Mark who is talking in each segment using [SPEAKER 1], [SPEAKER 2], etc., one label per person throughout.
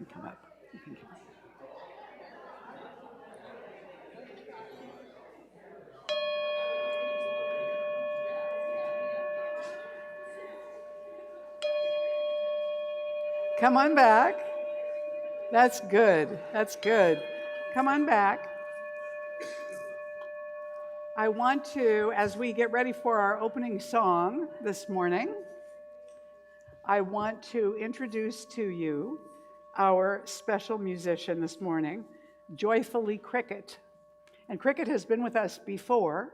[SPEAKER 1] can come up. You can come up. Come on back. That's good. That's good. Come on back. I want to, as we get ready for our opening song this morning, I want to introduce to you our special musician this morning, Joyfully Cricket. And Cricket has been with us before,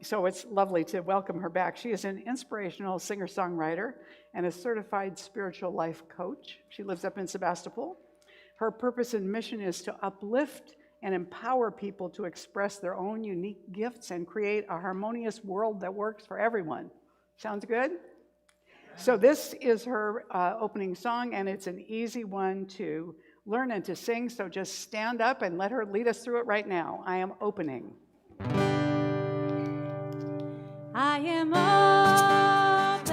[SPEAKER 1] so it's lovely to welcome her back. She is an inspirational singer-songwriter and a certified spiritual life coach. She lives up in Sebastopol. Her purpose and mission is to uplift and empower people to express their own unique gifts and create a harmonious world that works for everyone. Sounds good? So this is her opening song, and it's an easy one to learn and to sing, so just stand up and let her lead us through it right now. I am opening.
[SPEAKER 2] I am opening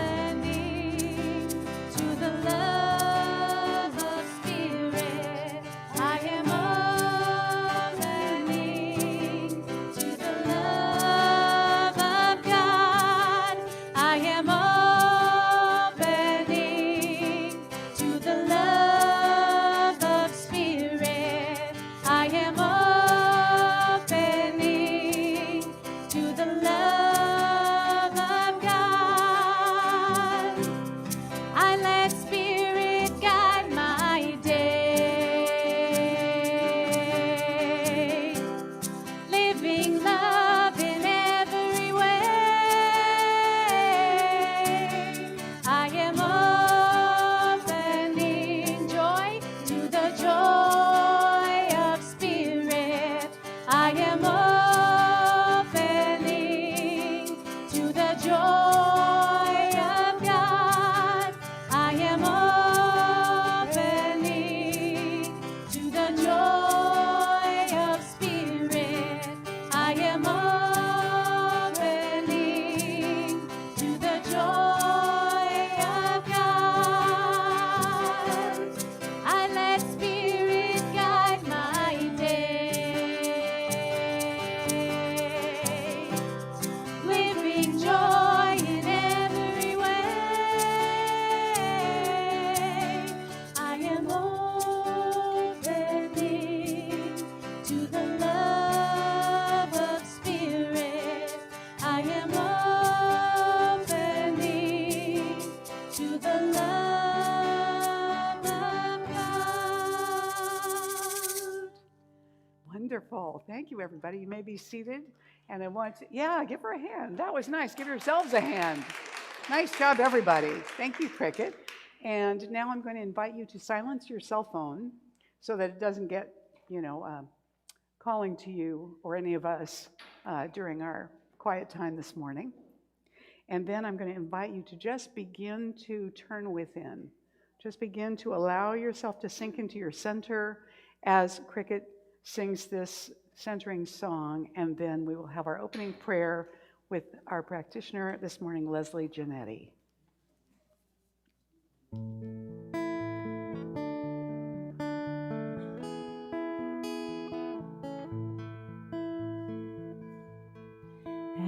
[SPEAKER 2] to the love of Spirit. I am opening to the love of God. I am opening to the love of Spirit. I am opening to the love.
[SPEAKER 1] Wonderful. Thank you, everybody. You may be seated. And I want to, give her a hand. That was nice. Give yourselves a hand. Nice job, everybody. Thank you, Cricket. And now I'm going to invite you to silence your cell phone so that it doesn't get, calling to you or any of us during our quiet time this morning. And then I'm going to invite you to just begin to turn within. Just begin to allow yourself to sink into your center as Cricket sings this centering song, and then we will have our opening prayer with our practitioner this morning, Leslie Giannetti.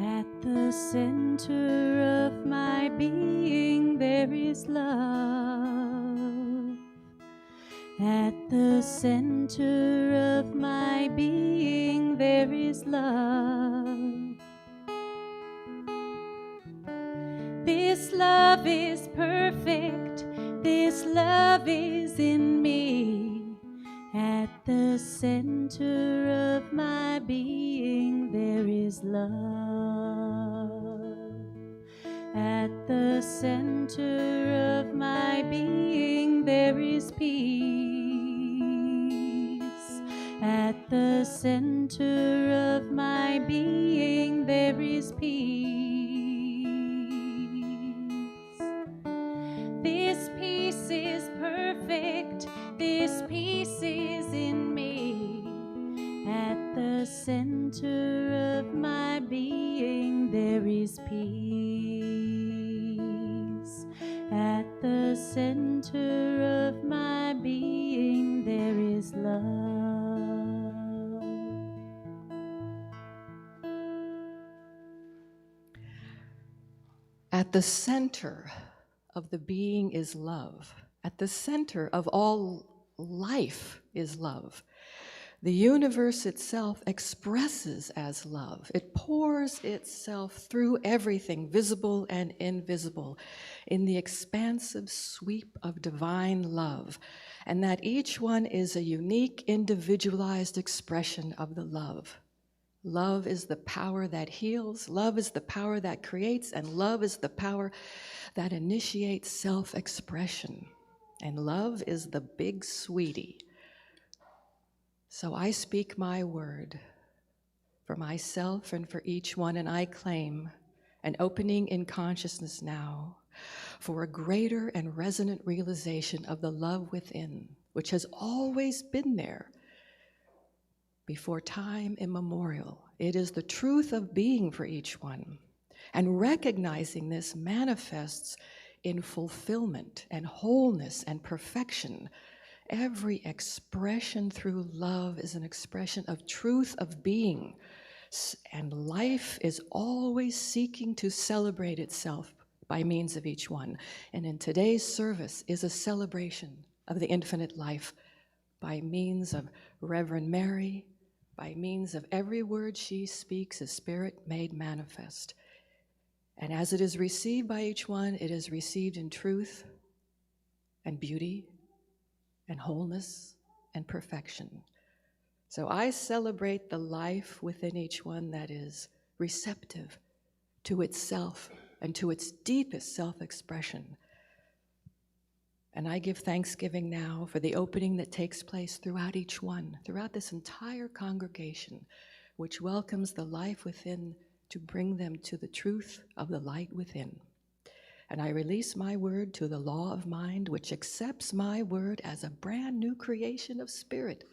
[SPEAKER 2] At the center of my being there is love. At the center of my being there is love. This love is perfect. This love is in me. At the center of my being there is love. At the center of my being there is peace. At the center of my being there is peace. This peace is perfect. This peace is in me. At the center of my being there is peace. At the center of my my being there is love.
[SPEAKER 3] At the center of the being is love. At the center of all life is love. The universe itself expresses as love. It pours itself through everything, visible and invisible, in the expansive sweep of divine love, and that each one is a unique, individualized expression of the love. Love is the power that heals, love is the power that creates, and love is the power that initiates self-expression. And love is the big sweetie. So I speak my word for myself and for each one, and I claim an opening in consciousness now for a greater and resonant realization of the love within, which has always been there before time immemorial. It is the truth of being for each one. And recognizing this manifests in fulfillment and wholeness and perfection. Every expression through love is an expression of truth of being. And life is always seeking to celebrate itself by means of each one. And in today's service is a celebration of the infinite life by means of Reverend Mary, by means of every word she speaks, a spirit made manifest. And as it is received by each one, it is received in truth and beauty and wholeness and perfection. So I celebrate the life within each one that is receptive to itself and to its deepest self-expression. And I give thanksgiving now for the opening that takes place throughout each one, throughout this entire congregation, which welcomes the life within to bring them to the truth of the light within. And I release my word to the law of mind, which accepts my word as a brand new creation of spirit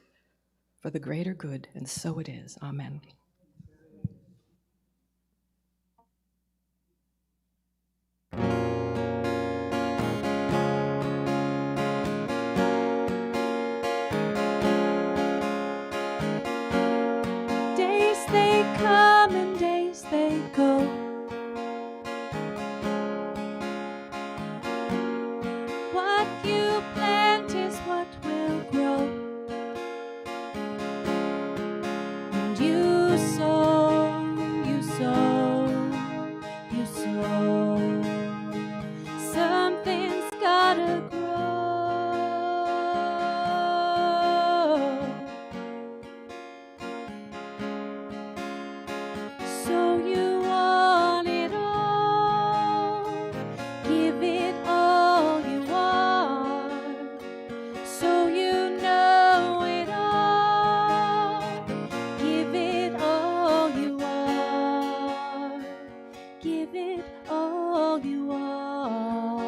[SPEAKER 3] for the greater good, and so it is. Amen.
[SPEAKER 2] Days they come and days they go. What you plant is what will grow. And you sow, you sow, you sow. Something's gotta grow. So you want it all, give it all you are. So you know it all, give it all you are. Give it all you are.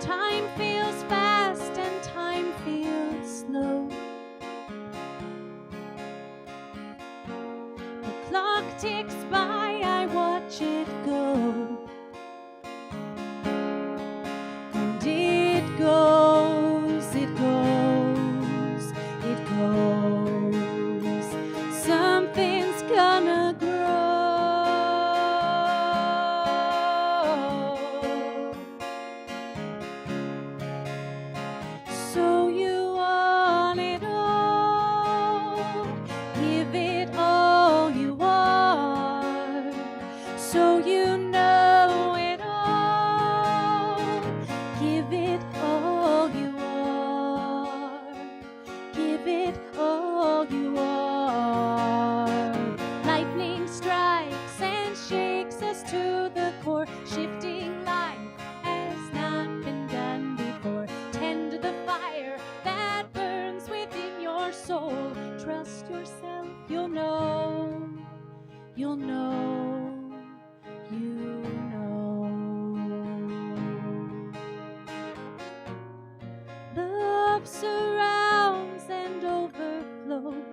[SPEAKER 2] Time feels fast and time feels slow. The clock ticks by, I watch it go. And it goes, it goes, it goes. Something's gonna grow. So you want it all, give it all you are. So you know it all, give it all you are. Give it all you are. Lightning strikes and shakes us to the core, shifting life has not been done before. Tend the fire that burns within your soul. Trust yourself, you'll know, you'll know, you know. Love surrounds and overflows.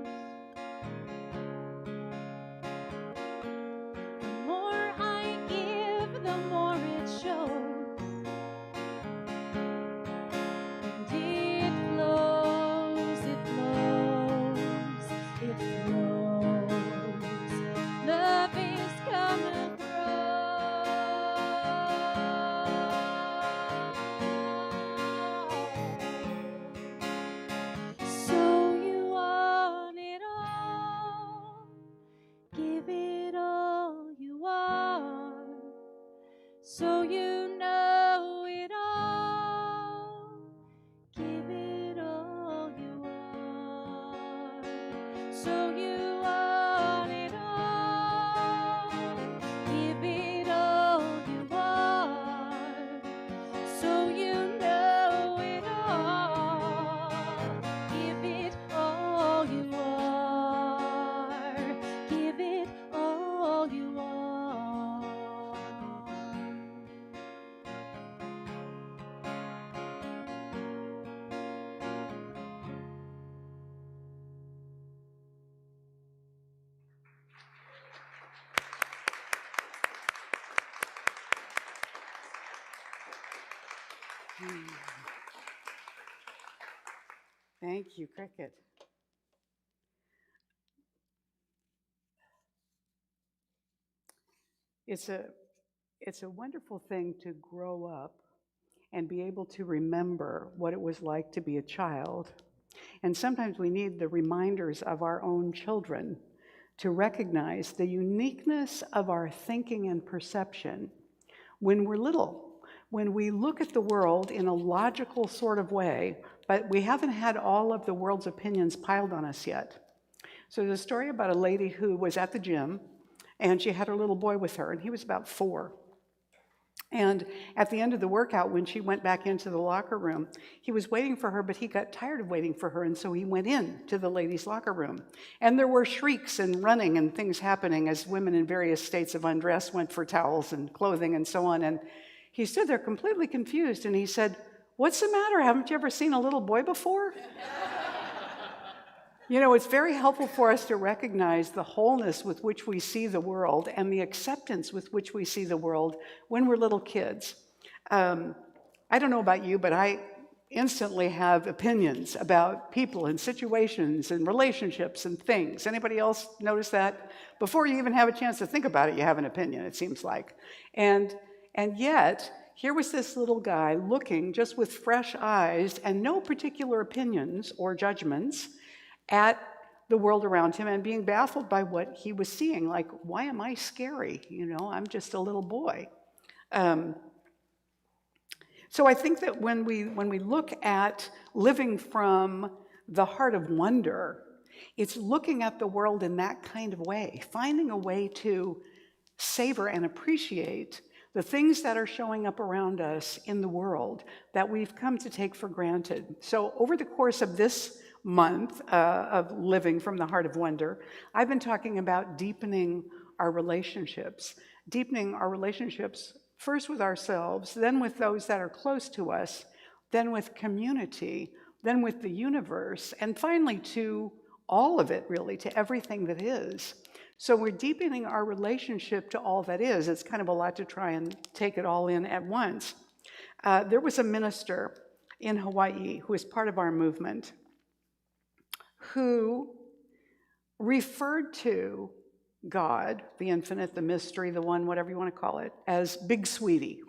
[SPEAKER 2] so you know it all. Give it all you are, so you want it all. Give it all you are, so you know it all. Give it all you are, give it all you are.
[SPEAKER 1] Thank you, Cricket. It's a wonderful thing to grow up and be able to remember what it was like to be a child. And sometimes we need the reminders of our own children to recognize the uniqueness of our thinking and perception when we're little, when we look at the world in a logical sort of way, but we haven't had all of the world's opinions piled on us yet. So there's a story about a lady who was at the gym, and she had her little boy with her, and he was about 4. And at the end of the workout, when she went back into the locker room, he was waiting for her, but he got tired of waiting for her, and so he went in to the ladies' locker room. And there were shrieks and running and things happening as women in various states of undress went for towels and clothing and so on. And he stood there completely confused, and he said, "What's the matter? Haven't you ever seen a little boy before?" You know, it's very helpful for us to recognize the wholeness with which we see the world and the acceptance with which we see the world when we're little kids. I don't know about you, but I instantly have opinions about people and situations and relationships and things. Anybody else notice that? Before you even have a chance to think about it, you have an opinion, it seems like. And yet, here was this little guy looking just with fresh eyes and no particular opinions or judgments at the world around him and being baffled by what he was seeing. Like, why am I scary? You know, I'm just a little boy. So I think that when we look at living from the heart of wonder, it's looking at the world in that kind of way, finding a way to savor and appreciate the things that are showing up around us in the world that we've come to take for granted. So over the course of this month of living from the heart of wonder, I've been talking about deepening our relationships first with ourselves, then with those that are close to us, then with community, then with the universe, and finally to all of it, really, to everything that is. So we're deepening our relationship to all that is. It's kind of a lot to try and take it all in at once. There was a minister in Hawaii who is part of our movement who referred to God, the infinite, the mystery, the one, whatever you want to call it, as Big Sweetie.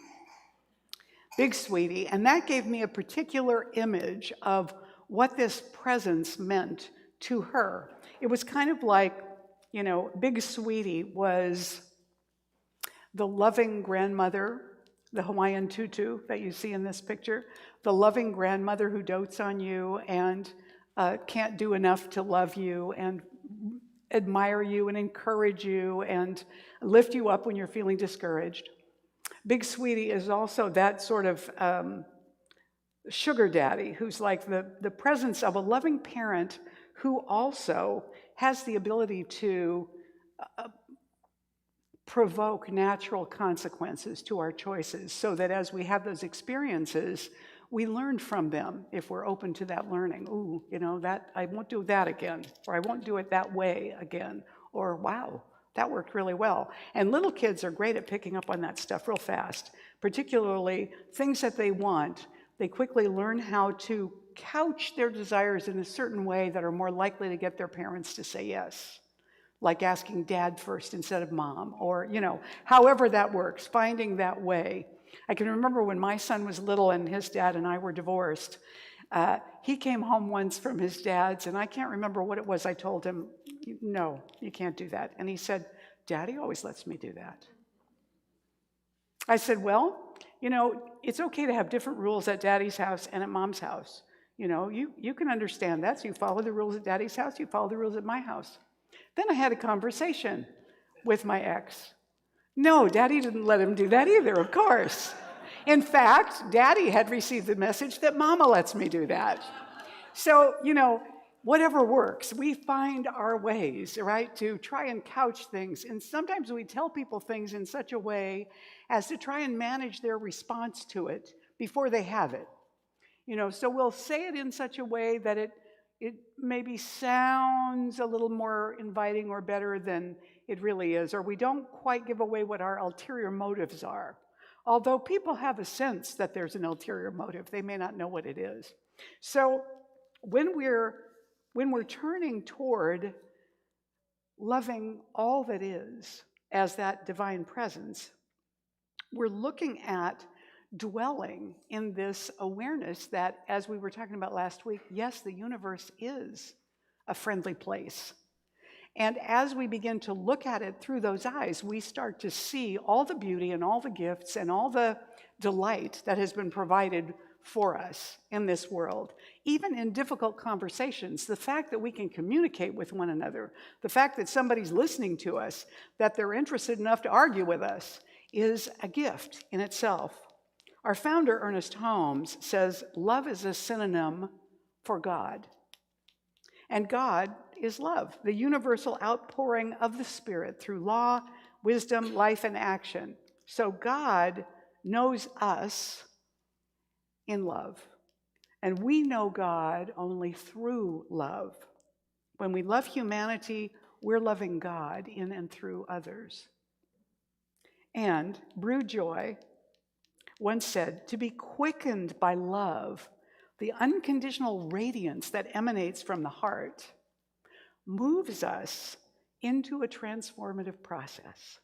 [SPEAKER 1] Big Sweetie. And that gave me a particular image of what this presence meant to her. It was kind of like, you know, Big Sweetie was the loving grandmother, the Hawaiian tutu that you see in this picture, the loving grandmother who dotes on you and can't do enough to love you and admire you and encourage you and lift you up when you're feeling discouraged. Big Sweetie is also that sort of sugar daddy who's like the presence of a loving parent who also has the ability to provoke natural consequences to our choices so that as we have those experiences, we learn from them if we're open to that learning. Ooh, you know, that I won't do that again, or I won't do it that way again, or wow, that worked really well. And little kids are great at picking up on that stuff real fast, particularly things that they want. They quickly learn how to couch their desires in a certain way that are more likely to get their parents to say yes, like asking dad first instead of mom, or, you know, however that works, finding that way. I can remember when my son was little and his dad and I were divorced. He came home once from his dad's, and I can't remember what it was. I told him, no, you can't do that. And he said, Daddy always lets me do that. I said, well, it's okay to have different rules at Daddy's house and at Mom's house. You can understand that. So you follow the rules at Daddy's house, you follow the rules at my house. Then I had a conversation with my ex. No, Daddy didn't let him do that either, of course. In fact, Daddy had received the message that Mama lets me do that. So, whatever works, we find our ways, right, to try and couch things. And sometimes we tell people things in such a way as to try and manage their response to it before they have it. So we'll say it in such a way that it maybe sounds a little more inviting or better than it really is, or we don't quite give away what our ulterior motives are. Although people have a sense that there's an ulterior motive, they may not know what it is. So when we're turning toward loving all that is as that divine presence, we're looking at dwelling in this awareness that, as we were talking about last week, yes, the universe is a friendly place. And as we begin to look at it through those eyes, we start to see all the beauty and all the gifts and all the delight that has been provided for us in this world. Even in difficult conversations, the fact that we can communicate with one another, the fact that somebody's listening to us, that they're interested enough to argue with us, is a gift in itself. Our founder, Ernest Holmes, says, love is a synonym for God. And God is love, the universal outpouring of the Spirit through law, wisdom, life, and action. So God knows us in love. And we know God only through love. When we love humanity, we're loving God in and through others. And Brew Joy once said, to be quickened by love, the unconditional radiance that emanates from the heart, moves us into a transformative process.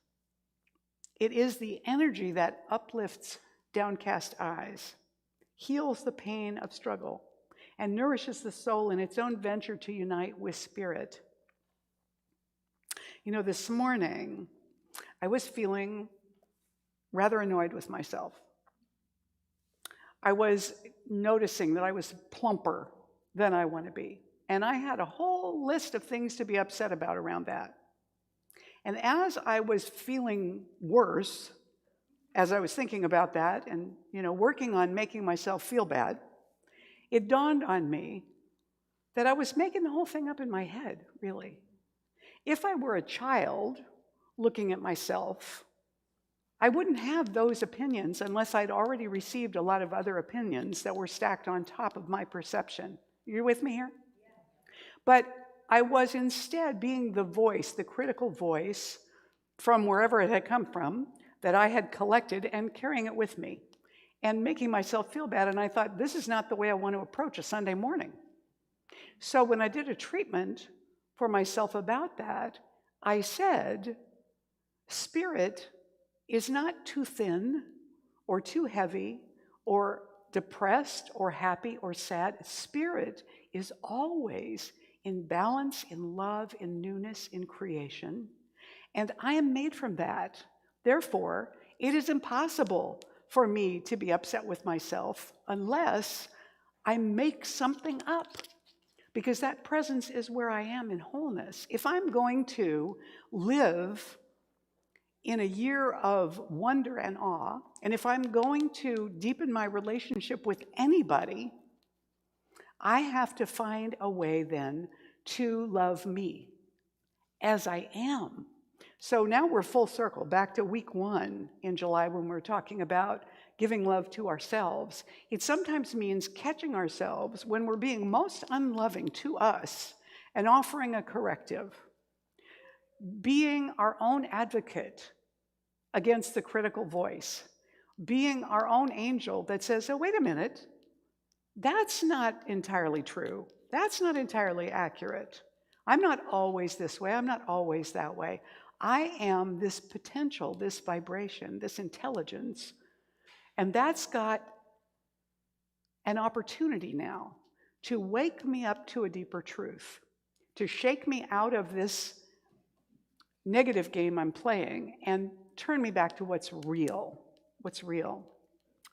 [SPEAKER 1] It is the energy that uplifts downcast eyes, heals the pain of struggle, and nourishes the soul in its own venture to unite with spirit. This morning, I was feeling rather annoyed with myself. I was noticing that I was plumper than I want to be. And I had a whole list of things to be upset about around that. And as I was feeling worse, as I was thinking about that and, working on making myself feel bad, it dawned on me that I was making the whole thing up in my head, really. If I were a child looking at myself, I wouldn't have those opinions unless I'd already received a lot of other opinions that were stacked on top of my perception. You with me here? But I was instead being the voice, the critical voice from wherever it had come from, that I had collected and carrying it with me and making myself feel bad. And I thought, this is not the way I want to approach a Sunday morning. So when I did a treatment for myself about that, I said, Spirit is not too thin or too heavy or depressed or happy or sad. Spirit is always in balance, in love, in newness, in creation. And I am made from that. Therefore, it is impossible for me to be upset with myself unless I make something up, because that presence is where I am in wholeness. If I'm going to live in a year of wonder and awe, and if I'm going to deepen my relationship with anybody, I have to find a way then to love me as I am. So now we're full circle, back to week 1 in July when we're talking about giving love to ourselves. It sometimes means catching ourselves when we're being most unloving to us and offering a corrective. Being our own advocate against the critical voice. Being our own angel that says, oh, wait a minute, that's not entirely true. That's not entirely accurate. I'm not always this way. I'm not always that way. I am this potential, this vibration, this intelligence. And that's got an opportunity now to wake me up to a deeper truth, to shake me out of this negative game I'm playing and turn me back to what's real. what's real.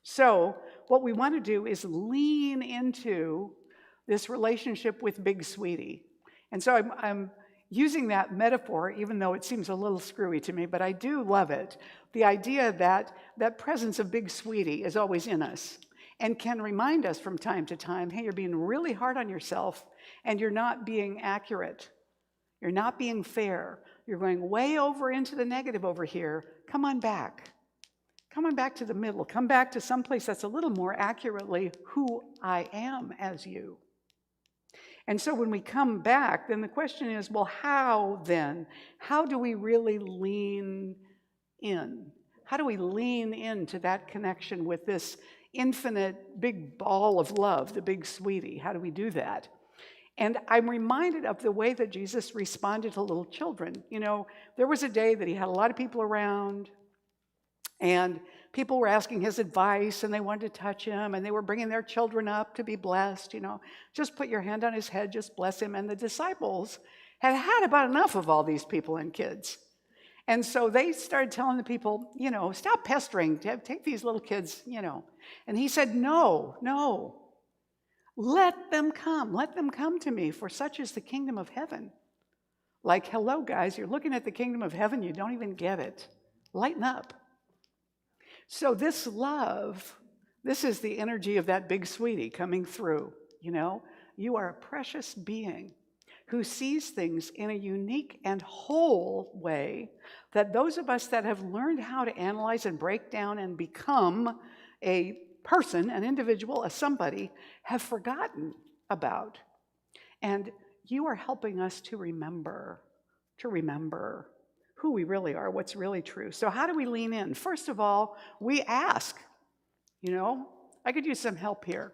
[SPEAKER 1] So what we want to do is lean into this relationship with Big Sweetie. And so I'm using that metaphor, even though it seems a little screwy to me, but I do love it. The idea that that presence of Big Sweetie is always in us and can remind us from time to time, hey, you're being really hard on yourself and you're not being accurate. You're not being fair. You're going way over into the negative over here. Come on back. Come on back to the middle. Come back to someplace that's a little more accurately who I am as you. And so when we come back, then the question is, well, how then? How do we really lean in? How do we lean into that connection with this infinite big ball of love, the Big Sweetie? How do we do that? And I'm reminded of the way that Jesus responded to little children. You know, there was a day that he had a lot of people around, and people were asking his advice, and they wanted to touch him, and they were bringing their children up to be blessed, you know. Just put your hand on his head, just bless him. And the disciples had had about enough of all these people and kids. And so they started telling the people, you know, stop pestering, take these little kids, you know. And he said, no, let them come to me, for such is the kingdom of heaven. Like, hello, guys, you're looking at the kingdom of heaven, you don't even get it. Lighten up. So this love, this is the energy of that Big Sweetie coming through, you know. You are a precious being who sees things in a unique and whole way that those of us that have learned how to analyze and break down and become a person, an individual, a somebody, have forgotten about. And you are helping us to remember who we really are, what's really true. So how do we lean in? First of all, we ask, you know, I could use some help here.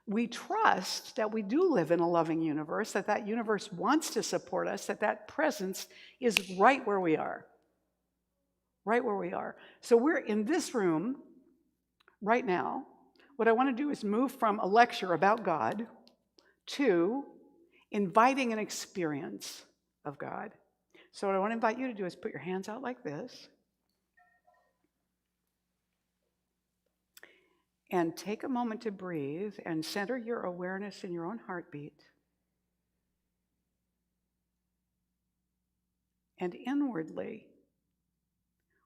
[SPEAKER 1] We trust that we do live in a loving universe, that that universe wants to support us, that that presence is right where we are. Right where we are. So we're in this room right now. What I want to do is move from a lecture about God to inviting an experience of God. So what I want to invite you to do is put your hands out like this and take a moment to breathe and center your awareness in your own heartbeat. And inwardly,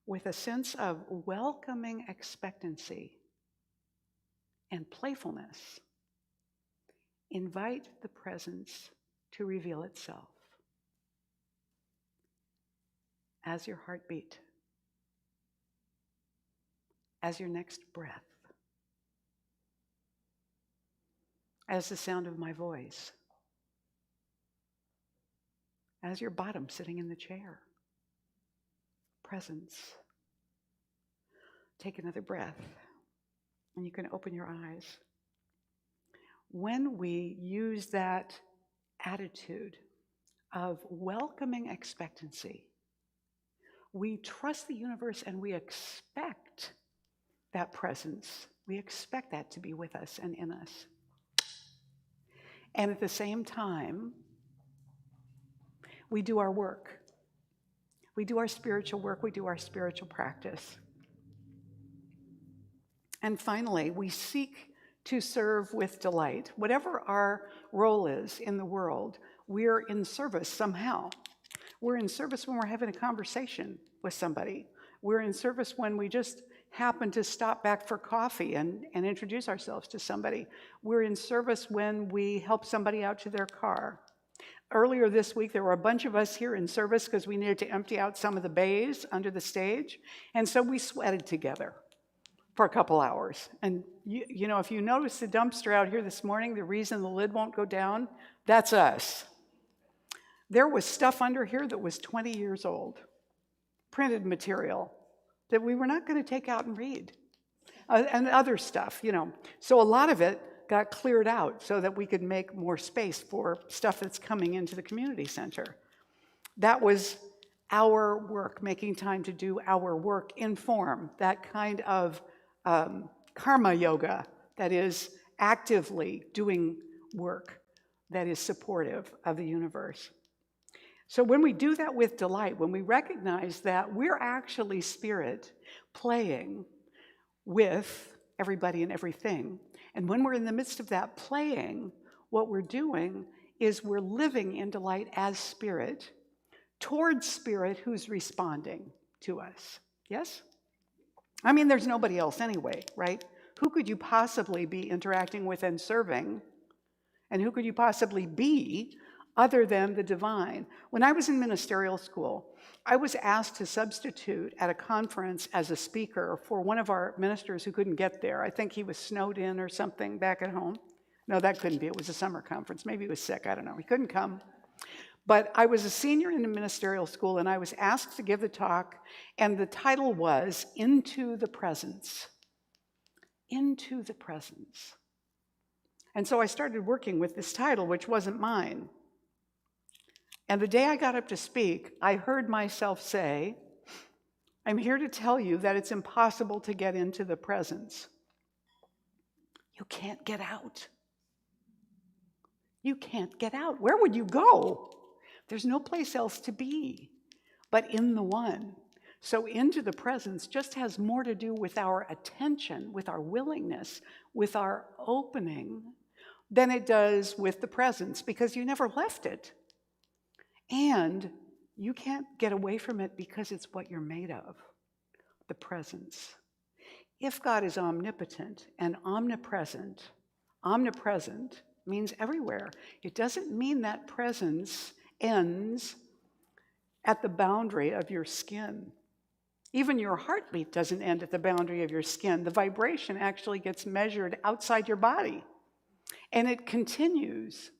[SPEAKER 1] with a sense of welcoming expectancy and playfulness, invite the presence to reveal itself as your heartbeat, as your next breath, as the sound of my voice, as your bottom sitting in the chair. Presence. Take another breath, and you can open your eyes. When we use that attitude of welcoming expectancy, we trust the universe and we expect that presence. We expect that to be with us and in us. And at the same time, we do our work. We do our spiritual work. We do our spiritual practice. And finally, we seek to serve with delight. Whatever our role is in the world, we're in service somehow. We're in service when we're having a conversation with somebody. We're in service when we just happen to stop back for coffee and introduce ourselves to somebody. We're in service when we help somebody out to their car. Earlier this week, there were a bunch of us here in service because we needed to empty out some of the bays under the stage. And so we sweated together for a couple hours. And you know, if you notice the dumpster out here this morning, the reason the lid won't go down, that's us. There was stuff under here that was 20 years old, printed material that we were not going to take out and read, and other stuff, you know. So a lot of it got cleared out so that we could make more space for stuff that's coming into the community center. That was our work, making time to do our work in form, that kind of karma yoga that is actively doing work that is supportive of the universe. So when we do that with delight, when we recognize that we're actually spirit playing with everybody and everything. And when we're in the midst of that playing, what we're doing is we're living in delight as spirit towards spirit who's responding to us. Yes? I mean, there's nobody else anyway, right? Who could you possibly be interacting with and serving? And who could you possibly be other than the divine? When I was in ministerial school, I was asked to substitute at a conference as a speaker for one of our ministers who couldn't get there. I think he was snowed in or something back at home. No, that couldn't be. It was a summer conference. Maybe he was sick. I don't know. He couldn't come. But I was a senior in a ministerial school, and I was asked to give the talk, and the title was Into the Presence. Into the Presence. And so I started working with this title, which wasn't mine. And the day I got up to speak, I heard myself say, I'm here to tell you that it's impossible to get into the presence. You can't get out. You can't get out. Where would you go? There's no place else to be but in the one. So into the presence just has more to do with our attention, with our willingness, with our opening, than it does with the presence, because you never left it. And you can't get away from it because it's what you're made of, the presence. If God is omnipotent and omnipresent means everywhere. It doesn't mean that presence ends at the boundary of your skin. Even your heartbeat doesn't end at the boundary of your skin. The vibration actually gets measured outside your body. And it continues,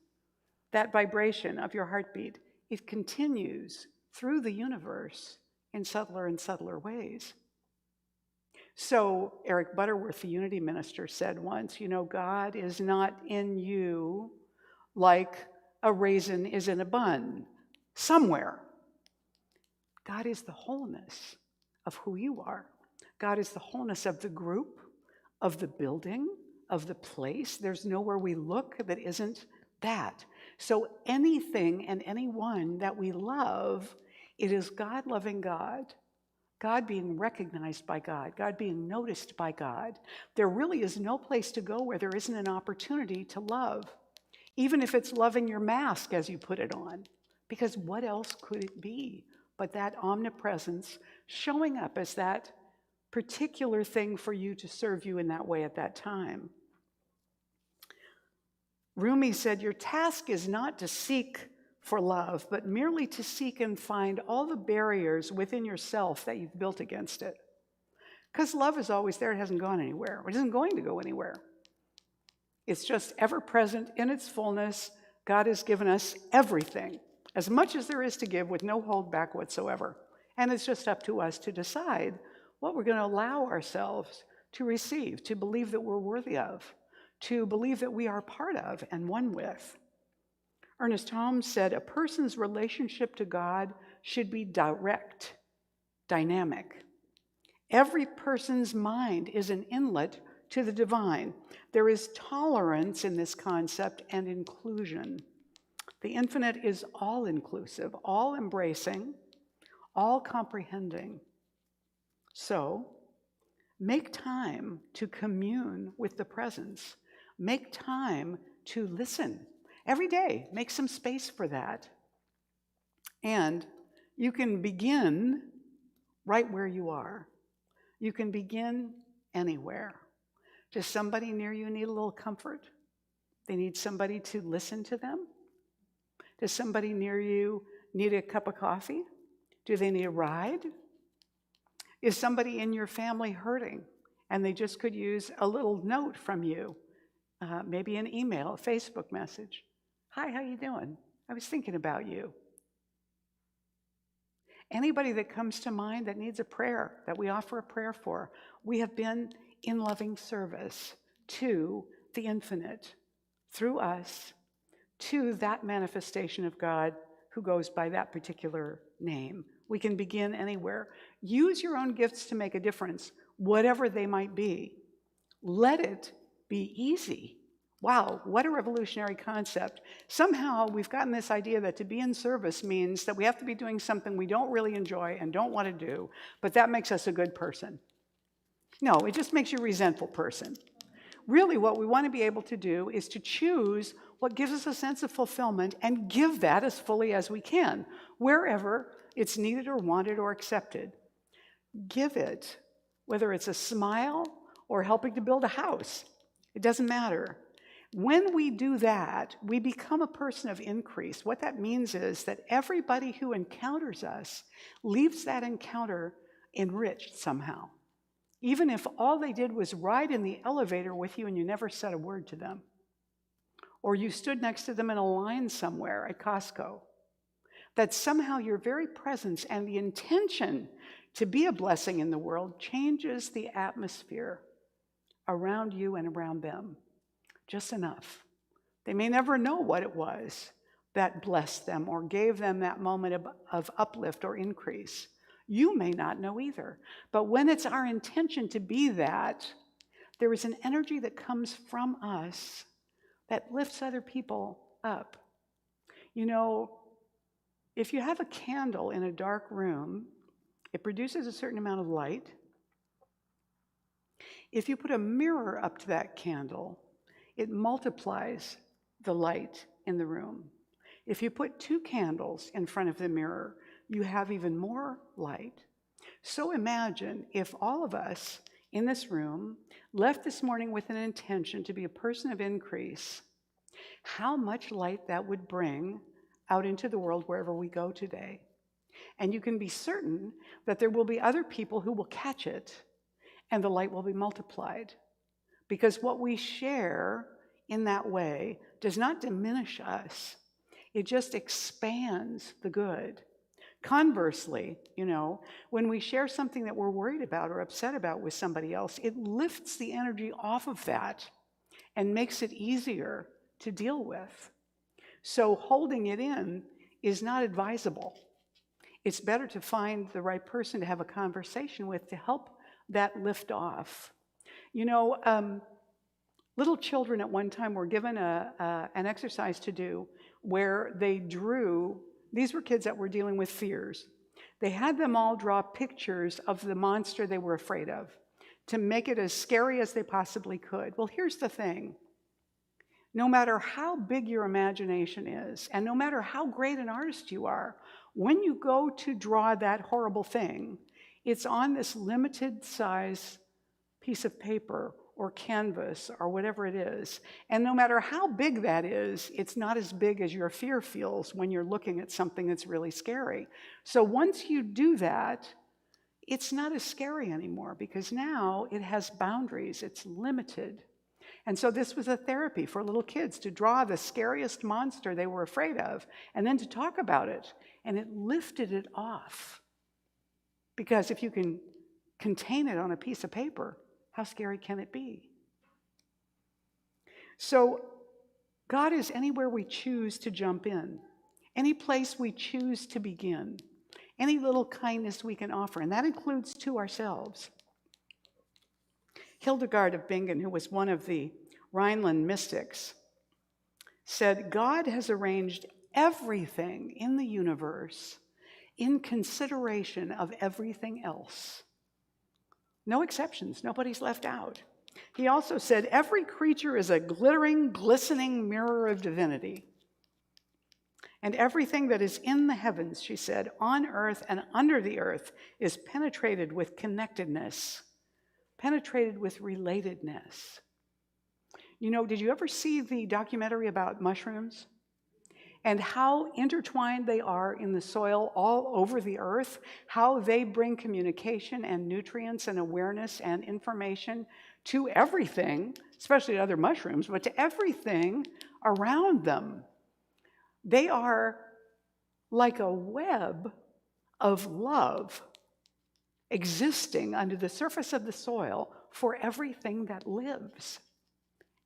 [SPEAKER 1] that vibration of your heartbeat, it continues through the universe in subtler and subtler ways. So Eric Butterworth, the Unity minister, said once, God is not in you like a raisin is in a bun, somewhere. God is the wholeness of who you are. God is the wholeness of the group, of the building, of the place. There's nowhere we look that isn't that. So anything and anyone that we love, it is God loving God, God being recognized by God, God being noticed by God. There really is no place to go where there isn't an opportunity to love, even if it's loving your mask as you put it on, because what else could it be but that omnipresence showing up as that particular thing for you to serve you in that way at that time. Rumi said, your task is not to seek for love, but merely to seek and find all the barriers within yourself that you've built against it. Because love is always there. It hasn't gone anywhere. It isn't going to go anywhere. It's just ever present in its fullness. God has given us everything, as much as there is to give, with no hold back whatsoever. And it's just up to us to decide what we're going to allow ourselves to receive, to believe that we're worthy of, to believe that we are part of and one with. Ernest Holmes said, a person's relationship to God should be direct, dynamic. Every person's mind is an inlet to the divine. There is tolerance in this concept and inclusion. The infinite is all-inclusive, all-embracing, all-comprehending. So, make time to commune with the presence. Make time to listen. Every day, make some space for that. And you can begin right where you are. You can begin anywhere. Does somebody near you need a little comfort? They need somebody to listen to them? Does somebody near you need a cup of coffee? Do they need a ride? Is somebody in your family hurting and they just could use a little note from you? Maybe an email, a Facebook message. Hi, how you doing? I was thinking about you. Anybody that comes to mind that needs a prayer, that we offer a prayer for, we have been in loving service to the infinite, through us, to that manifestation of God who goes by that particular name. We can begin anywhere. Use your own gifts to make a difference, whatever they might be. Let it be easy. Wow, what a revolutionary concept. Somehow we've gotten this idea that to be in service means that we have to be doing something we don't really enjoy and don't want to do, but that makes us a good person. No, it just makes you a resentful person. Really, what we want to be able to do is to choose what gives us a sense of fulfillment and give that as fully as we can, wherever it's needed or wanted or accepted. Give it, whether it's a smile or helping to build a house. It doesn't matter. When we do that, we become a person of increase. What that means is that everybody who encounters us leaves that encounter enriched somehow. Even if all they did was ride in the elevator with you and you never said a word to them, or you stood next to them in a line somewhere at Costco, that somehow your very presence and the intention to be a blessing in the world changes the atmosphere around you and around them. Just enough. They may never know what it was that blessed them or gave them that moment of uplift or increase. You may not know either. But when it's our intention to be that, there is an energy that comes from us that lifts other people up. You know, if you have a candle in a dark room, it produces a certain amount of light. If you put a mirror up to that candle, it multiplies the light in the room. If you put 2 candles in front of the mirror, you have even more light. So imagine if all of us in this room left this morning with an intention to be a person of increase, how much light that would bring out into the world wherever we go today. And you can be certain that there will be other people who will catch it and the light will be multiplied. Because what we share in that way does not diminish us. It just expands the good. Conversely, you know, when we share something that we're worried about or upset about with somebody else, it lifts the energy off of that and makes it easier to deal with. So holding it in is not advisable. It's better to find the right person to have a conversation with to help that lift off. You know, little children at one time were given an exercise to do where they drew, these were kids that were dealing with fears. They had them all draw pictures of the monster they were afraid of to make it as scary as they possibly could. Well, here's the thing. No matter how big your imagination is, and no matter how great an artist you are, when you go to draw that horrible thing, it's on this limited size piece of paper or canvas or whatever it is. And no matter how big that is, it's not as big as your fear feels when you're looking at something that's really scary. So once you do that, it's not as scary anymore because now it has boundaries, it's limited. And so this was a therapy for little kids to draw the scariest monster they were afraid of and then to talk about it. And it lifted it off. Because if you can contain it on a piece of paper, how scary can it be? So God is anywhere we choose to jump in, any place we choose to begin, any little kindness we can offer, and that includes to ourselves. Hildegard of Bingen, who was one of the Rhineland mystics, said, God has arranged everything in the universe in consideration of everything else. No exceptions, nobody's left out. He also said, every creature is a glittering, glistening mirror of divinity. And everything that is in the heavens, she said, on earth and under the earth is penetrated with connectedness, penetrated with relatedness. You know, did you ever see the documentary about mushrooms? And how intertwined they are in the soil all over the earth, how they bring communication and nutrients and awareness and information to everything, especially other mushrooms, but to everything around them. They are like a web of love existing under the surface of the soil for everything that lives.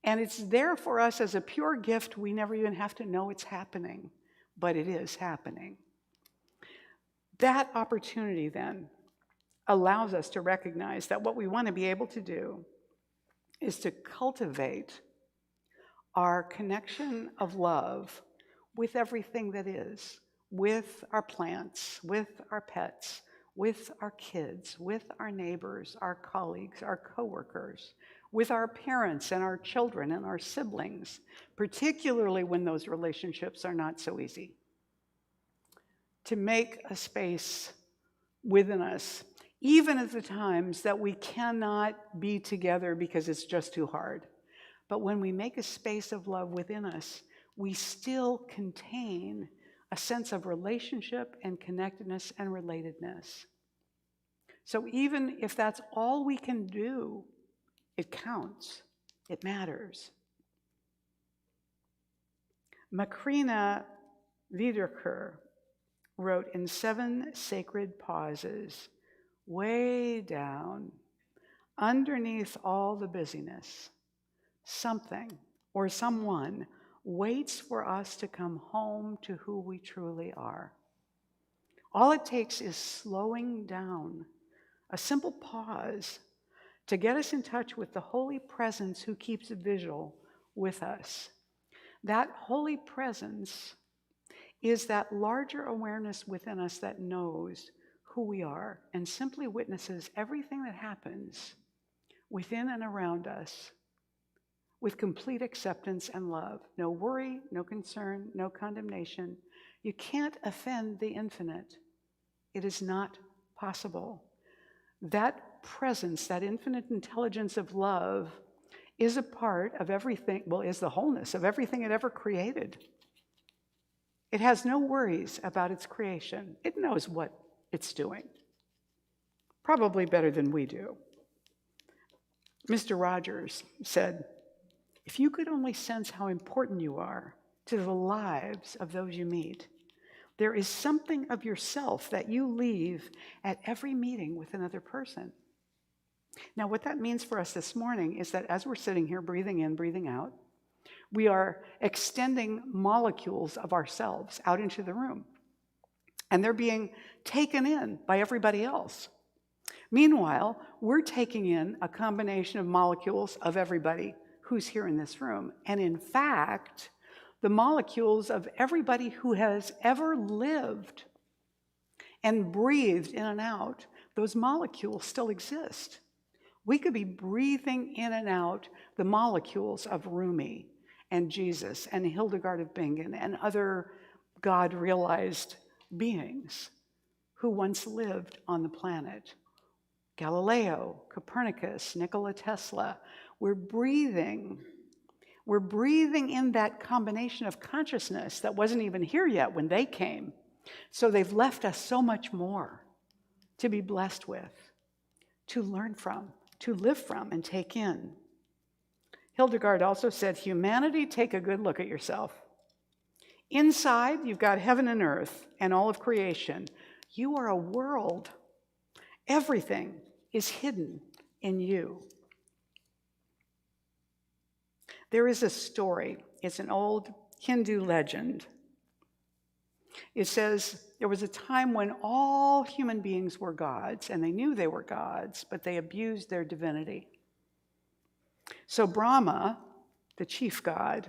[SPEAKER 1] And it's there for us as a pure gift. We never even have to know it's happening, but it is happening. That opportunity then allows us to recognize that what we want to be able to do is to cultivate our connection of love with everything that is, with our plants, with our pets, with our kids, with our neighbors, our colleagues, our coworkers, with our parents and our children and our siblings, particularly when those relationships are not so easy. To make a space within us, even at the times that we cannot be together because it's just too hard. But when we make a space of love within us, we still contain a sense of relationship and connectedness and relatedness. So even if that's all we can do, it counts. It matters. Macrina Wiederkehr wrote, in 7 sacred pauses, way down, underneath all the busyness, something or someone waits for us to come home to who we truly are. All it takes is slowing down, a simple pause, to get us in touch with the holy presence who keeps vigil with us. That holy presence is that larger awareness within us that knows who we are and simply witnesses everything that happens within and around us with complete acceptance and love. No worry, no concern, no condemnation. You can't offend the infinite. It is not possible. That presence, that infinite intelligence of love, is a part of everything, well, is the wholeness of everything it ever created. It has no worries about its creation. It knows what it's doing, probably better than we do. Mr. Rogers said, if you could only sense how important you are to the lives of those you meet, there is something of yourself that you leave at every meeting with another person. Now, what that means for us this morning is that as we're sitting here breathing in, breathing out, we are extending molecules of ourselves out into the room, and they're being taken in by everybody else. Meanwhile, we're taking in a combination of molecules of everybody who's here in this room. And in fact, the molecules of everybody who has ever lived and breathed in and out, those molecules still exist. We could be breathing in and out the molecules of Rumi and Jesus and Hildegard of Bingen and other God-realized beings who once lived on the planet. Galileo, Copernicus, Nikola Tesla. We're breathing in that combination of consciousness that wasn't even here yet when they came. So they've left us so much more to be blessed with, to learn from, to live from, and take in. Hildegard also said, humanity, take a good look at yourself. Inside, you've got heaven and earth and all of creation. You are a world. Everything is hidden in you. There is a story. It's an old Hindu legend. It says there was a time when all human beings were gods, and they knew they were gods, but they abused their divinity. So Brahma, the chief god,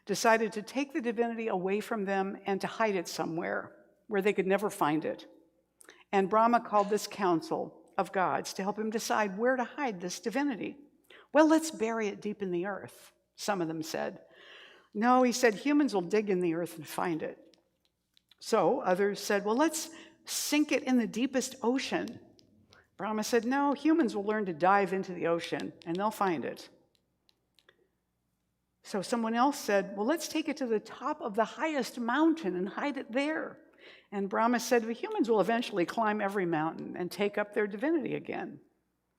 [SPEAKER 1] decided to take the divinity away from them and to hide it somewhere where they could never find it. And Brahma called this council of gods to help him decide where to hide this divinity. Well, let's bury it deep in the earth, some of them said. No, he said, humans will dig in the earth and find it. So others said, well, let's sink it in the deepest ocean. Brahma said, no, humans will learn to dive into the ocean and they'll find it. So someone else said, well, let's take it to the top of the highest mountain and hide it there. And Brahma said, well, humans will eventually climb every mountain and take up their divinity again.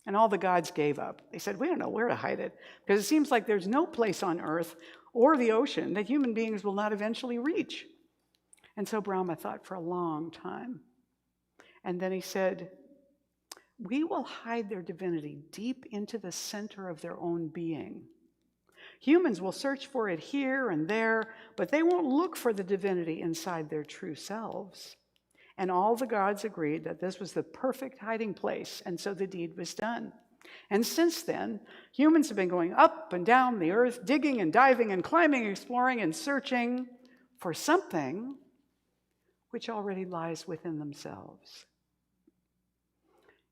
[SPEAKER 1] And all the gods gave up. They said, we don't know where to hide it, because it seems like there's no place on earth or the ocean that human beings will not eventually reach. And so Brahma thought for a long time. And then he said, we will hide their divinity deep into the center of their own being. Humans will search for it here and there, but they won't look for the divinity inside their true selves. And all the gods agreed that this was the perfect hiding place, and so the deed was done. And since then, humans have been going up and down the earth, digging and diving and climbing, exploring and searching for something which already lies within themselves.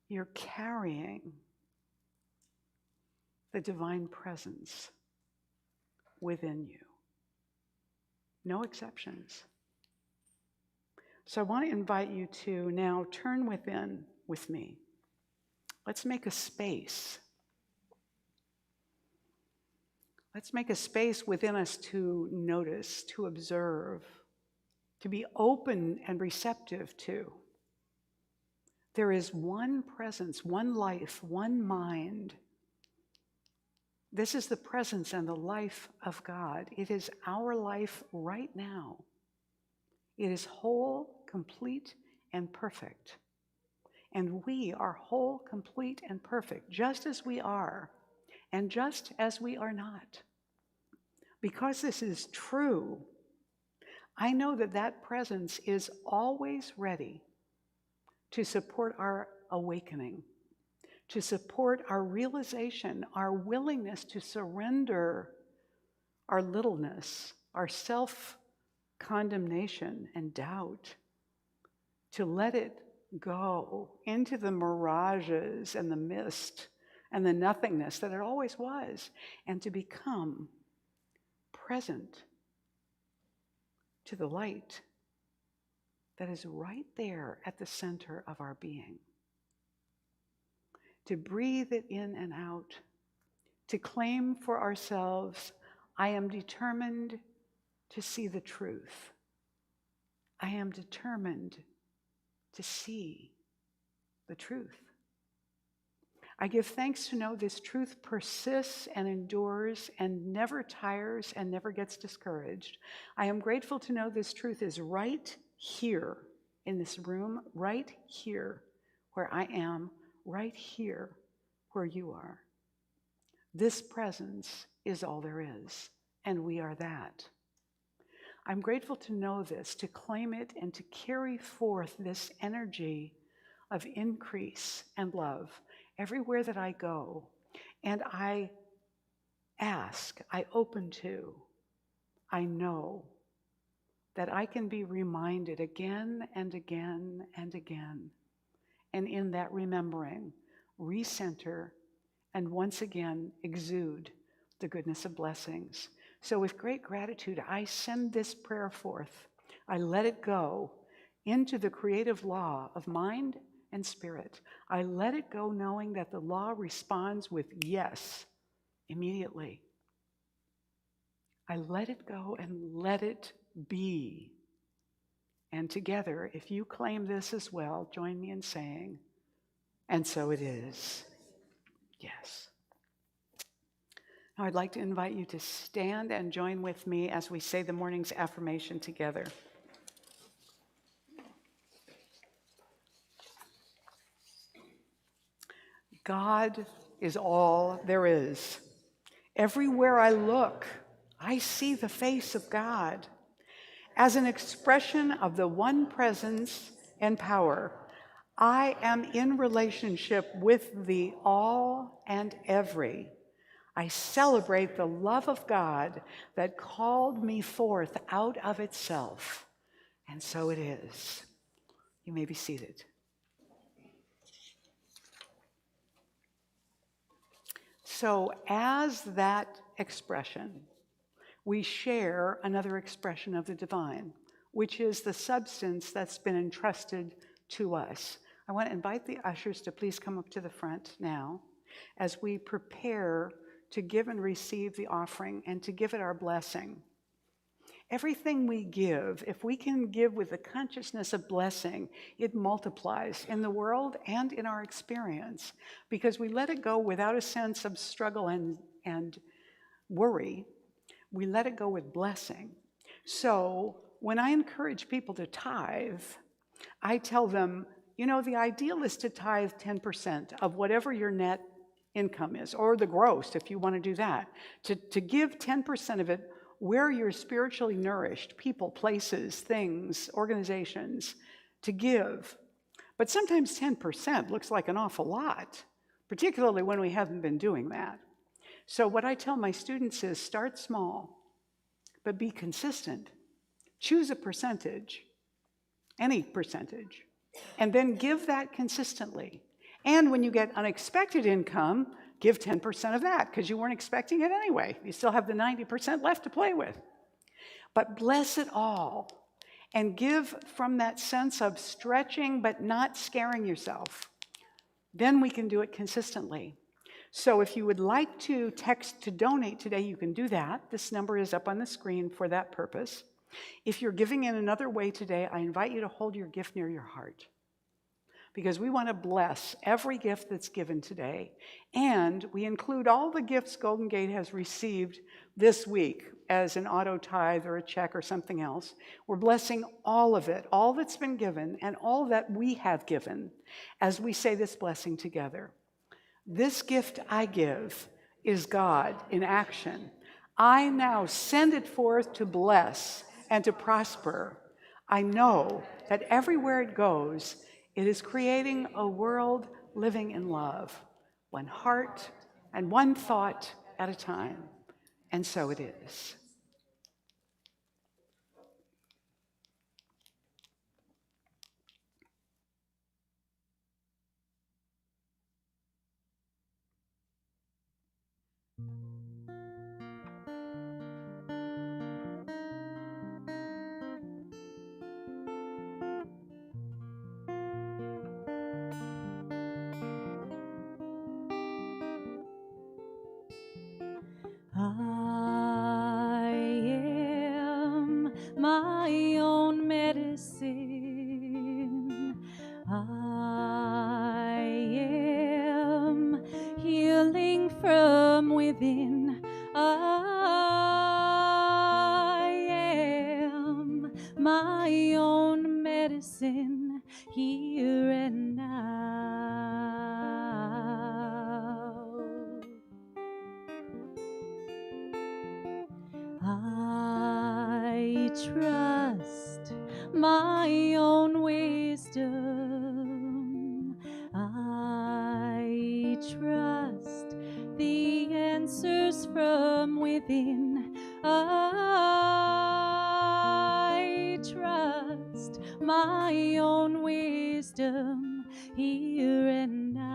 [SPEAKER 1] you're carrying the divine presence within you. No exceptions. So I want to invite you to now turn within with me. Let's make a space. Let's make a space within us to notice, to observe, to be open and receptive to. There is one presence, one life, one mind. This is the presence and the life of God. It is our life right now. It is whole, complete, and perfect. And we are whole, complete, and perfect, just as we are, and just as we are not. Because this is true, I know that that presence is always ready to support our awakening, to support our realization, our willingness to surrender our littleness, our self-condemnation and doubt, to let it go into the mirages and the mist and the nothingness that it always was, and to become present to the light that is right there at the center of our being. To breathe it in and out, to claim for ourselves, I am determined to see the truth. I am determined to see the truth. I give thanks to know this truth persists and endures and never tires and never gets discouraged. I am grateful to know this truth is right here in this room, right here where I am, right here where you are. This presence is all there is, and we are that. I'm grateful to know this, to claim it, and to carry forth this energy of increase and love everywhere that I go. And I ask, I open to, I know that I can be reminded again and again and again. And in that remembering, recenter, and once again exude the goodness of blessings. So with great gratitude, I send this prayer forth. I let it go into the creative law of mind and spirit. I let it go knowing that the law responds with yes immediately. I let it go and let it be. And together, if you claim this as well, join me in saying, and so it is. Yes. Now I'd like to invite you to stand and join with me as we say the morning's affirmation together. God is all there is. Everywhere I look, I see the face of God. As an expression of the one presence and power, I am in relationship with the all and every. I celebrate the love of God that called me forth out of itself. And so it is. You may be seated. So as that expression, we share another expression of the divine, which is the substance that's been entrusted to us. I want to invite the ushers to please come up to the front now as we prepare to give and receive the offering and to give it our blessing. Everything we give, if we can give with the consciousness of blessing, it multiplies in the world and in our experience because we let it go without a sense of struggle and worry. We let it go with blessing. So when I encourage people to tithe, I tell them, you know, the ideal is to tithe 10% of whatever your net income is, or the gross, if you want to do that. To give 10% of it where you're spiritually nourished, people, places, things, organizations, to give. But sometimes 10% looks like an awful lot, particularly when we haven't been doing that. So what I tell my students is start small, but be consistent. Choose a percentage, any percentage, and then give that consistently. And when you get unexpected income, give 10% of that because you weren't expecting it anyway. You still have the 90% left to play with. But bless it all and give from that sense of stretching but not scaring yourself. Then we can do it consistently. So if you would like to text to donate today, you can do that. This number is up on the screen for that purpose. If you're giving in another way today, I invite you to hold your gift near your heart, because we want to bless every gift that's given today. And we include all the gifts Golden Gate has received this week as an auto tithe or a check or something else. We're blessing all of it, all that's been given and all that we have given, as we say this blessing together. This gift I give is God in action. I now send it forth to bless and to prosper. I know that everywhere it goes, it is creating a world living in love, one heart and one thought at a time. And so it is.
[SPEAKER 2] I am my own medicine. I am healing from within. I am my own medicine here and now. I trust my own wisdom. I trust the answers from within. I trust my own wisdom here and now.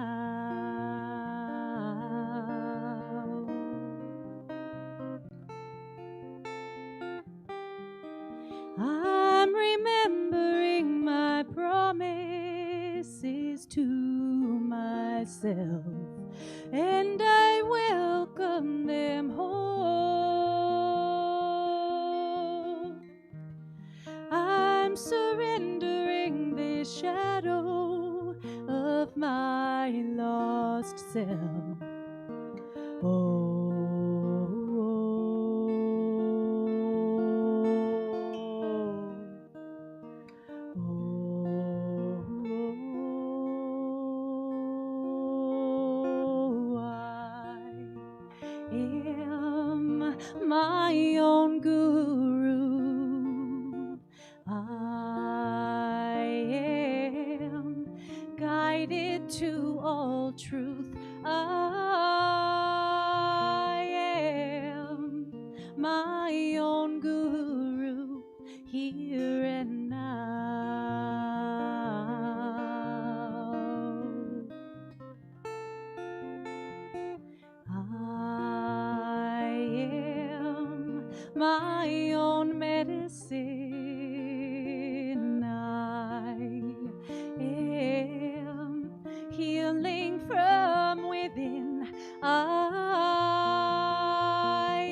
[SPEAKER 2] I'm remembering my promises to myself, and I welcome them whole. I'm surrendering this shadow of my lost self. I am my own guru. I am guided to all truth. I am my own guru here and now. I am my own medicine. I am healing from within. I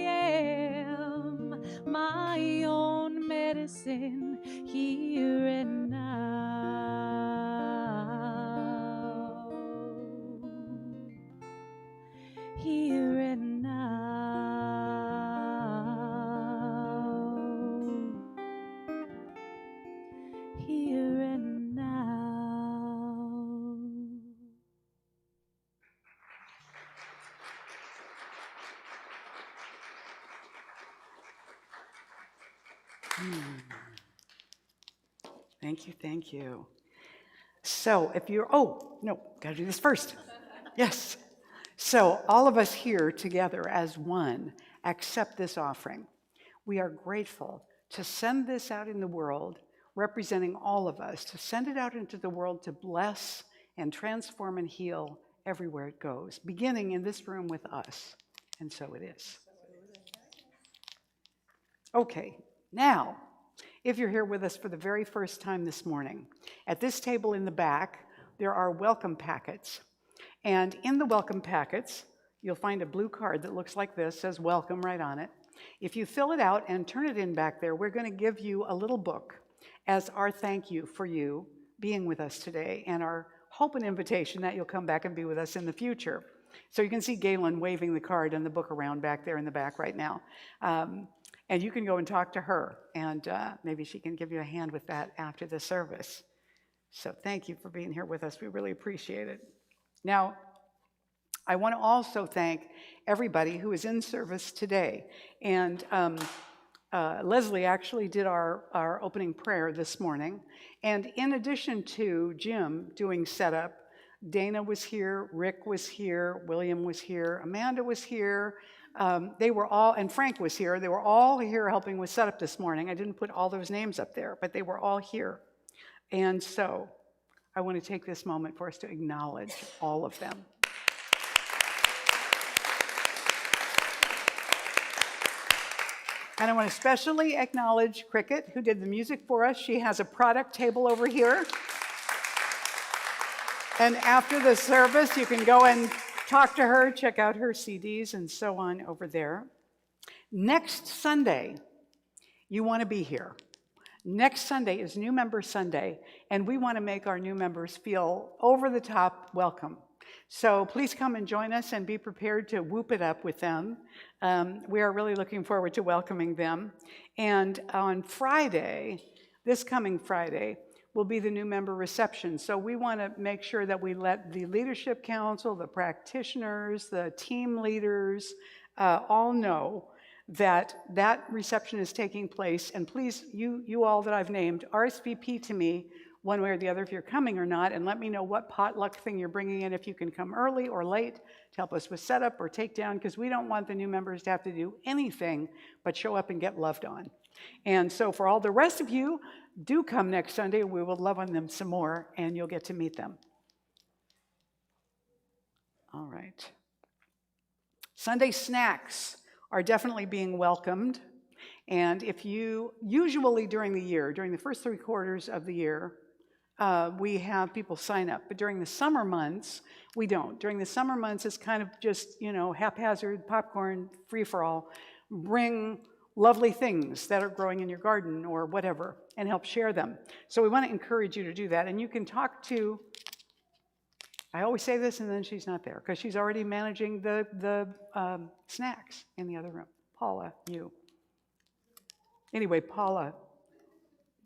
[SPEAKER 2] am my own medicine here and now. Here and now. Here and now.
[SPEAKER 1] Thank you, thank you. So if you're, oh, no, gotta do this first. Yes. So all of us here together as one accept this offering. We are grateful to send this out in the world, representing all of us, to send it out into the world to bless and transform and heal everywhere it goes, beginning in this room with us. And so it is. Okay, now, if you're here with us for the very first time this morning, at this table in the back, there are welcome packets. And in the welcome packets, you'll find a blue card that looks like this, says welcome right on it. If you fill it out and turn it in back there, we're going to give you a little book as our thank you for you being with us today and our hope and invitation that you'll come back and be with us in the future. So you can see Galen waving the card and the book around back there in the back right now. And you can go and talk to her, and maybe she can give you a hand with that after the service. So thank you for being here with us. We really appreciate it. Now, I want to also thank everybody who is in service today. And Leslie actually did our opening prayer this morning. And in addition to Jim doing setup, Dana was here, Rick was here, William was here, Amanda was here. They were all, and Frank was here. They were all here helping with setup this morning. I didn't put all those names up there, but they were all here. And so I want to take this moment for us to acknowledge all of them. And I want to especially acknowledge Cricket, who did the music for us. She has a product table over here. And after the service, you can go and talk to her, check out her CDs and so on over there. Next Sunday, you want to be here. Next Sunday is New Member Sunday, and we want to make our new members feel over the top welcome. So please come and join us and be prepared to whoop it up with them. We are really looking forward to welcoming them. And on Friday, this coming Friday, will be the new member reception. So we want to make sure that we let the leadership council, the practitioners, the team leaders, all know that that reception is taking place. And please, you all that I've named, RSVP to me one way or the other if you're coming or not, and let me know what potluck thing you're bringing in, if you can come early or late to help us with setup or takedown, because we don't want the new members to have to do anything but show up and get loved on. And so for all the rest of you, do come next Sunday. We will love on them some more, and you'll get to meet them. All right. Sunday snacks are definitely being welcomed. And if you, usually during the year, during the first 3 quarters of the year, we have people sign up. But during the summer months, we don't. During the summer months, it's kind of just, haphazard, popcorn, free-for-all. Bring lovely things that are growing in your garden or whatever and help share them. So we want to encourage you to do that. And you can talk to, I always say this and then she's not there because she's already managing the snacks in the other room. Paula, you. Anyway, Paula,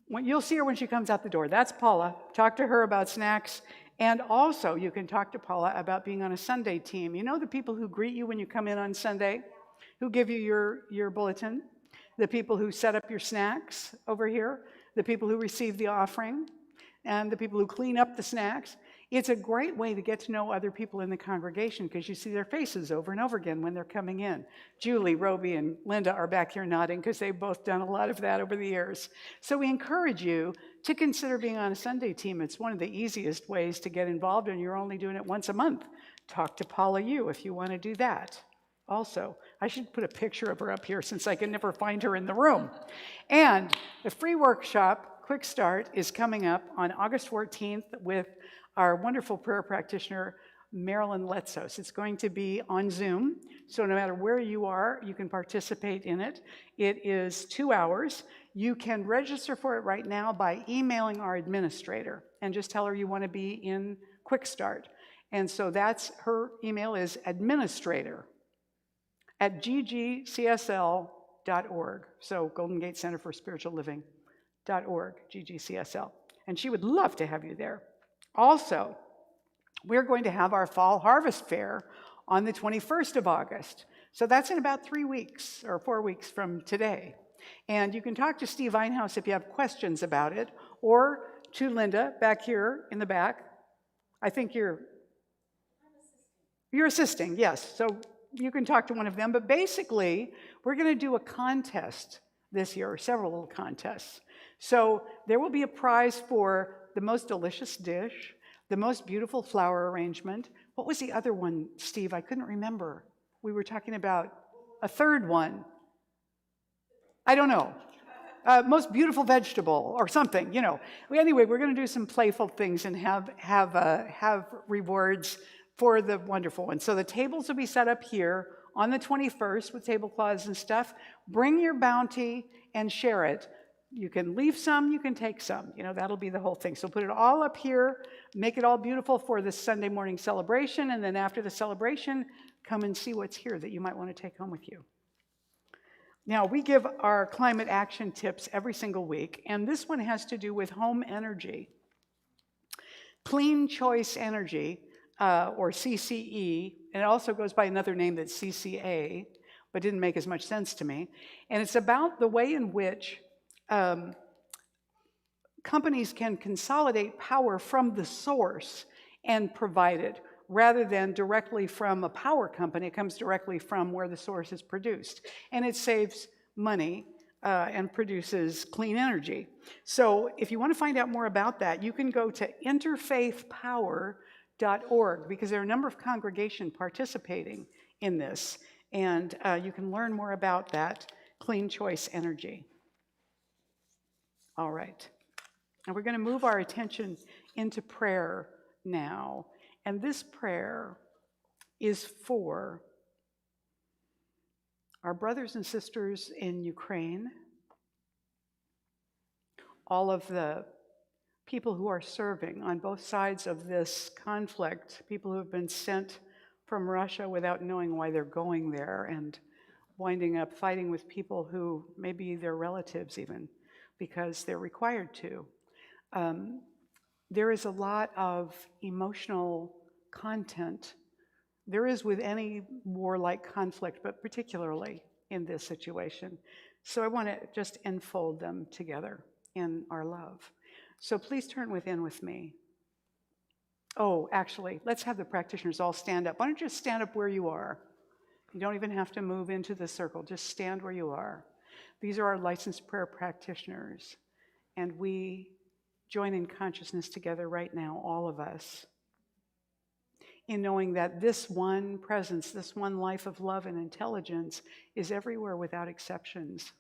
[SPEAKER 1] you'll see her when she comes out the door. That's Paula. Talk to her about snacks. And also, you can talk to Paula about being on a Sunday team. You know the people who greet you when you come in on Sunday? Who give you your bulletin? The people who set up your snacks over here? The people who receive the offering? And the people who clean up the snacks? It's a great way to get to know other people in the congregation because you see their faces over and over again when they're coming in. Julie, Roby, and Linda are back here nodding because they've both done a lot of that over the years. So we encourage you to consider being on a Sunday team. It's one of the easiest ways to get involved, and you're only doing it once a month. Talk to Paula Yu if you want to do that. Also, I should put a picture of her up here since I can never find her in the room. And the free workshop, Quick Start, is coming up on August 14th with our wonderful prayer practitioner, Marilyn Letzos. It's going to be on Zoom, so no matter where you are, you can participate in it. It is 2 hours. You can register for it right now by emailing our administrator and just tell her you want to be in Quick Start. And so that's, her email is administrator@ggcsl.org. So Golden Gate Center for Spiritual Living.org, ggcsl. And she would love to have you there. Also, we're going to have our Fall Harvest Fair on the 21st of August. So that's in about 3 weeks or 4 weeks from today. And you can talk to Steve Einhaus if you have questions about it, or to Linda back here in the back. I think you're assisting, yes. So you can talk to one of them. But basically, we're going to do a contest this year, or several little contests. So there will be a prize for the most delicious dish, The most beautiful flower arrangement. What was the other one, Steve? I couldn't remember. We were talking about a third one. I don't know. Most beautiful vegetable or something, you know. Anyway, we're going to do some playful things and have rewards for the wonderful ones. So the tables will be set up here on the 21st with tablecloths and stuff. Bring your bounty and share it. You can leave some, you can take some. You know, that'll be the whole thing. So put it all up here, make it all beautiful for this Sunday morning celebration, and then after the celebration, come and see what's here that you might want to take home with you. Now, we give our climate action tips every single week, and this one has to do with home energy. Clean Choice Energy, or CCE, and it also goes by another name that's CCA, but didn't make as much sense to me. And it's about the way in which companies can consolidate power from the source and provide it, rather than directly from a power company. It comes directly from where the source is produced. And it saves money and produces clean energy. So if you want to find out more about that, you can go to interfaithpower.org, because there are a number of congregations participating in this. And you can learn more about that Clean Choice Energy. All right. And we're going to move our attention into prayer now. And this prayer is for our brothers and sisters in Ukraine, all of the people who are serving on both sides of this conflict, people who have been sent from Russia without knowing why they're going there and winding up fighting with people who may be their relatives even, because they're required to. There is a lot of emotional content. There is with any warlike conflict, but particularly in this situation. So I want to just enfold them together in our love. So please turn within with me. Oh, actually, let's have the practitioners all stand up. Why don't you just stand up where you are? You don't even have to move into the circle. Just stand where you are. These are our licensed prayer practitioners. And we join in consciousness together right now, all of us, in knowing that this one presence, this one life of love and intelligence is everywhere without exceptions.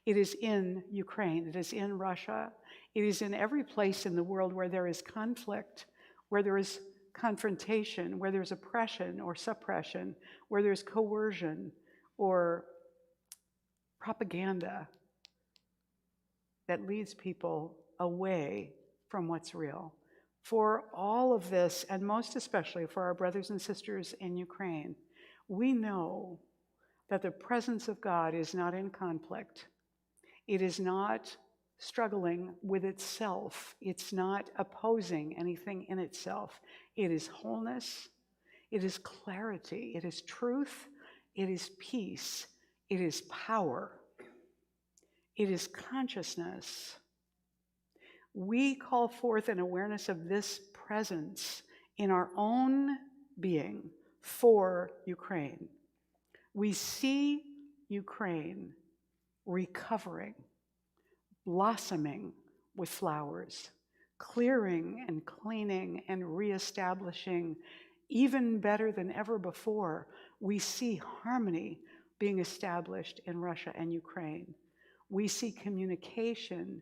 [SPEAKER 1] It is in Ukraine, it is in Russia, it is in every place in the world where there is conflict, where there is confrontation, where there's oppression or suppression, where there's coercion or propaganda that leads people away from what's real. For all of this, and most especially for our brothers and sisters in Ukraine, we know that the presence of God is not in conflict. It is not struggling with itself. It's not opposing anything in itself. It is wholeness. It is clarity. It is truth. It is peace. It is power. It is consciousness. We call forth an awareness of this presence in our own being for Ukraine. We see Ukraine recovering, blossoming with flowers, clearing and cleaning and reestablishing even better than ever before. We see harmony being established in Russia and Ukraine. We see communication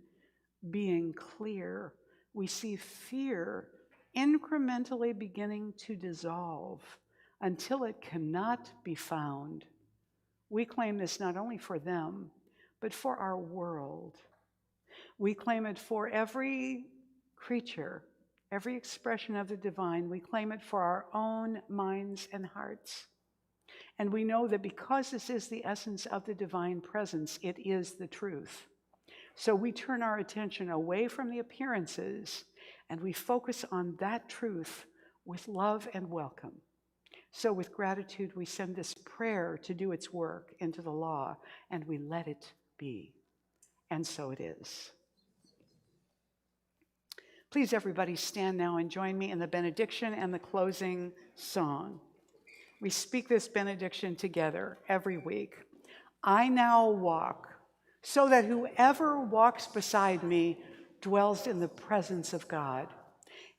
[SPEAKER 1] being clear. We see fear incrementally beginning to dissolve until it cannot be found. We claim this not only for them, but for our world. We claim it for every creature, every expression of the divine. We claim it for our own minds and hearts. And we know that because this is the essence of the divine presence, it is the truth. So we turn our attention away from the appearances and we focus on that truth with love and welcome. So with gratitude, we send this prayer to do its work into the law, and we let it be. And so it is. Please, everybody, stand now and join me in the benediction and the closing song. We speak this benediction together every week. I now walk, so that whoever walks beside me dwells in the presence of God.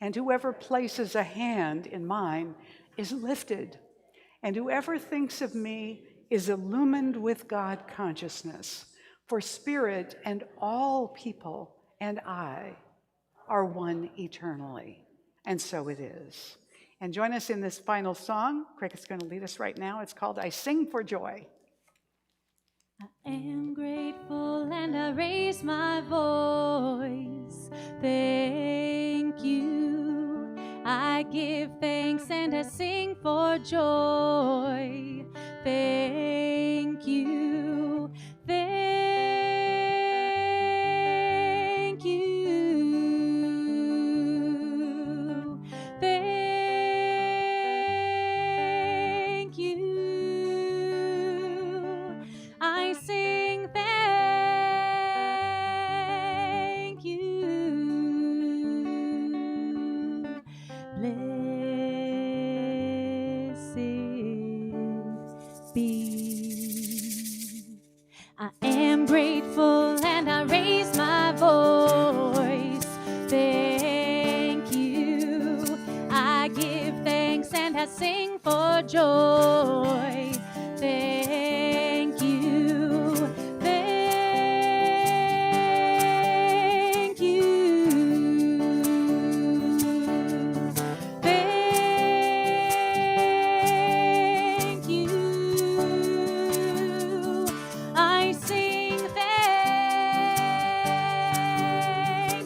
[SPEAKER 1] And whoever places a hand in mine is lifted. And whoever thinks of me is illumined with God consciousness. For spirit and all people and I are one eternally. And so it is. And join us in this final song. Cricket's going to lead us right now. It's called I Sing for Joy.
[SPEAKER 2] I am grateful and I raise my voice. Thank you. I give thanks and I sing for joy. Thank you. Thank you. Thank you. I sing thank you. Blessed be. I am grateful and I raise my voice. Thank you. I give thanks and I sing for joy. Thank you. Thank you. Thank you. I sing thank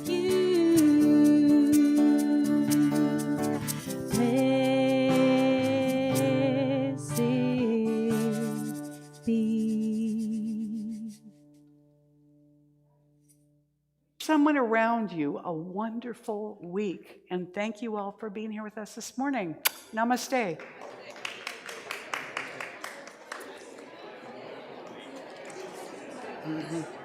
[SPEAKER 2] you. Blessed be.
[SPEAKER 1] Someone around you a wonderful week. And thank you all for being here with us this morning. Namaste. Mm-hmm.